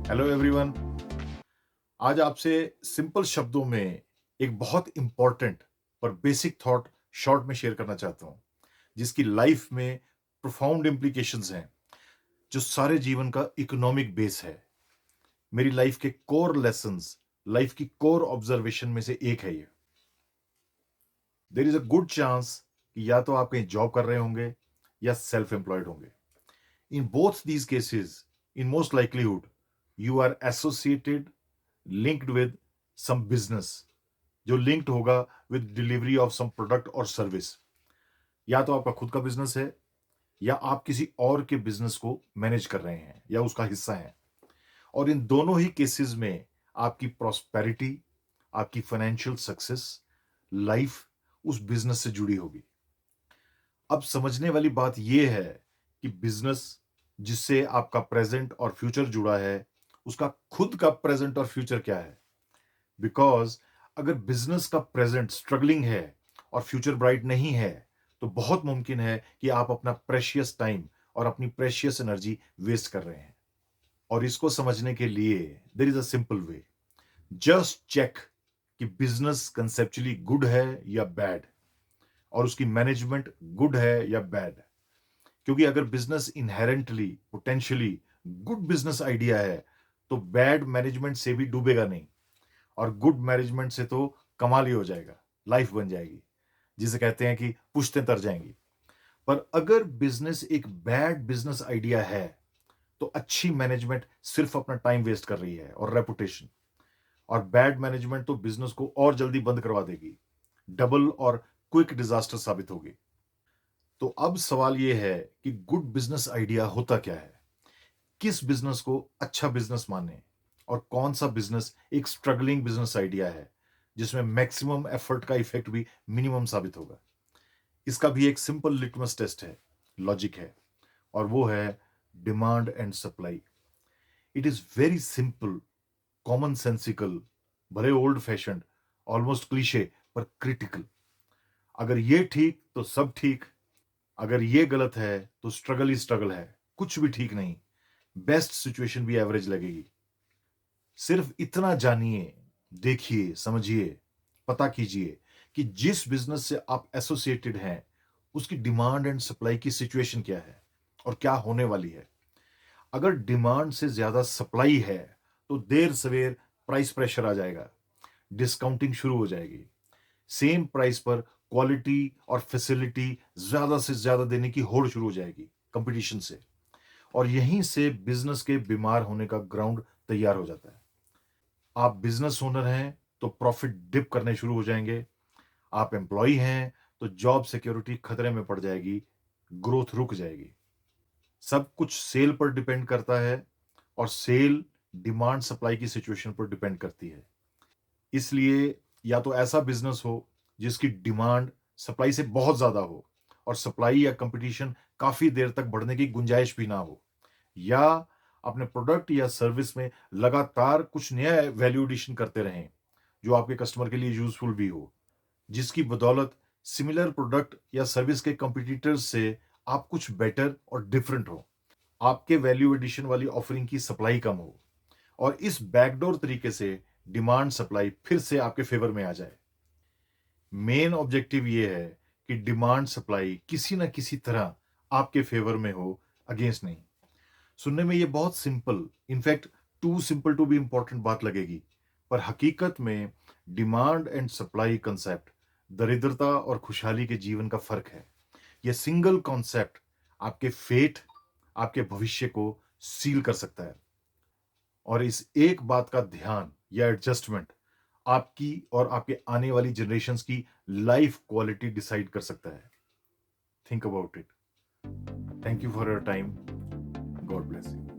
Hello everyone. आज आपसे simple शब्दों में एक बहुत इंपॉर्टेंट पर बेसिक थॉट शॉर्ट में शेयर करना चाहता हूं, जिसकी लाइफ में प्रोफाउंड इम्प्लीकेशंस हैं, जो सारे जीवन का इकोनॉमिक बेस है। मेरी लाइफ के कोर लेसन्स, लाइफ की कोर ऑब्जर्वेशन में से एक है ये। There is a good chance कि या तो आप कहीं जॉब कर रहे होंगे या सेल्फ एम्प्लॉयड होंगे। In both these cases, in most likelihood, you are associated, linked with some business जो linked होगा with delivery of some product और सर्विस। या तो आपका खुद का बिजनेस है या आप किसी और के बिजनेस को मैनेज कर रहे हैं या उसका हिस्सा हैं। और इन दोनों ही केसेस में आपकी प्रॉस्पेरिटी, आपकी फाइनेंशियल सक्सेस, लाइफ उस बिजनेस से जुड़ी होगी। अब समझने वाली बात यह है कि बिजनेस जिससे आपका प्रेजेंट और फ्यूचर जुड़ा है, उसका खुद का प्रेजेंट और फ्यूचर क्या है। बिकॉज अगर बिजनेस का प्रेजेंट स्ट्रगलिंग है और फ्यूचर ब्राइट नहीं है, तो बहुत मुमकिन है कि आप अपना प्रेशियस टाइम और अपनी प्रेशियस एनर्जी वेस्ट कर रहे हैं। और इसको समझने के लिए there is a simple way. Just check कि बिजनेस कंसेप्चुअली गुड है या बैड, और उसकी मैनेजमेंट गुड है या बैड। क्योंकि अगर business inherently potentially good business idea है, तो बैड मैनेजमेंट से भी डूबेगा नहीं, और गुड मैनेजमेंट से तो कमाल ही हो जाएगा, लाइफ बन जाएगी, जिसे कहते हैं कि पुश्तें तर जाएंगी। पर अगर बिजनेस एक बैड बिजनेस आइडिया है, तो अच्छी मैनेजमेंट सिर्फ अपना टाइम वेस्ट कर रही है और रेपुटेशन, और बैड मैनेजमेंट तो बिजनेस को और जल्दी बंद करवा देगी, डबल और क्विक डिजास्टर साबित होगी। तो अब सवाल यह है कि गुड बिजनेस आइडिया होता क्या है, किस बिजनेस को अच्छा बिजनेस माने, और कौन सा बिजनेस एक स्ट्रगलिंग बिजनेस आइडिया है जिसमें मैक्सिमम एफर्ट का इफेक्ट भी मिनिमम साबित होगा। इसका भी एक सिंपल लिटमस टेस्ट है, लॉजिक है, और वो है demand and supply. It is very simple, common sensical, भले ओल्ड फैशन, ऑलमोस्ट क्लीशे, पर क्रिटिकल। अगर ये ठीक तो सब ठीक, अगर ये गलत है तो स्ट्रगल ही स्ट्रगल है, कुछ भी ठीक नहीं, बेस्ट सिचुएशन भी एवरेज लगेगी। सिर्फ इतना जानिए, देखिए, समझिए, पता कीजिए कि जिस बिजनेस से आप एसोसिएटेड हैं, उसकी डिमांड एंड सप्लाई की सिचुएशन क्या है और क्या होने वाली है। अगर डिमांड से ज्यादा सप्लाई है, तो देर सवेर प्राइस प्रेशर आ जाएगा, डिस्काउंटिंग शुरू हो जाएगी, सेम प्राइस पर क्वालिटी और फैसिलिटी ज्यादा से ज्यादा देने की होड़ शुरू हो जाएगी कंपटीशन से। और यहीं से बिजनेस के बीमार होने का ग्राउंड तैयार हो जाता है। आप बिजनेस ओनर हैं तो प्रॉफिट डिप करने शुरू हो जाएंगे, आप एम्प्लॉय हैं तो जॉब सिक्योरिटी खतरे में पड़ जाएगी, ग्रोथ रुक जाएगी। सब कुछ सेल पर डिपेंड करता है, और सेल डिमांड सप्लाई की सिचुएशन पर डिपेंड करती है। इसलिए या तो ऐसा बिजनेस हो जिसकी डिमांड सप्लाई से बहुत ज्यादा हो, और सप्लाई या कंपटीशन काफी देर तक बढ़ने की गुंजाइश भी ना हो, या अपने प्रोडक्ट या सर्विस में लगातार कुछ नया वैल्यू एडिशन करते रहें जो आपके कस्टमर के लिए यूजफुल भी हो, जिसकी बदौलत सिमिलर प्रोडक्ट या सर्विस के कंपटीटर्स से आप कुछ बेटर और डिफरेंट हो, आपके वैल्यू एडिशन वाली ऑफरिंग की सप्लाई कम हो, और इस बैकडोर तरीके से डिमांड सप्लाई फिर से आपके फेवर में आ जाए। मेन ऑब्जेक्टिव ये है कि डिमांड सप्लाई किसी ना किसी तरह आपके फेवर में हो, अगेंस्ट नहीं। सुनने में ये बहुत simple, in fact too simple to be important बात लगेगी, पर हकीकत में डिमांड एंड सप्लाई कंसेप्ट दरिद्रता और खुशहाली के जीवन का फर्क है। यह सिंगल कॉन्सेप्ट आपके फेट, आपके भविष्य को सील कर सकता है, और इस एक बात का ध्यान या एडजस्टमेंट आपकी और आपके आने वाली जनरेशंस की लाइफ क्वालिटी डिसाइड कर सकता है। Think about it. Thank you for your time. God bless you.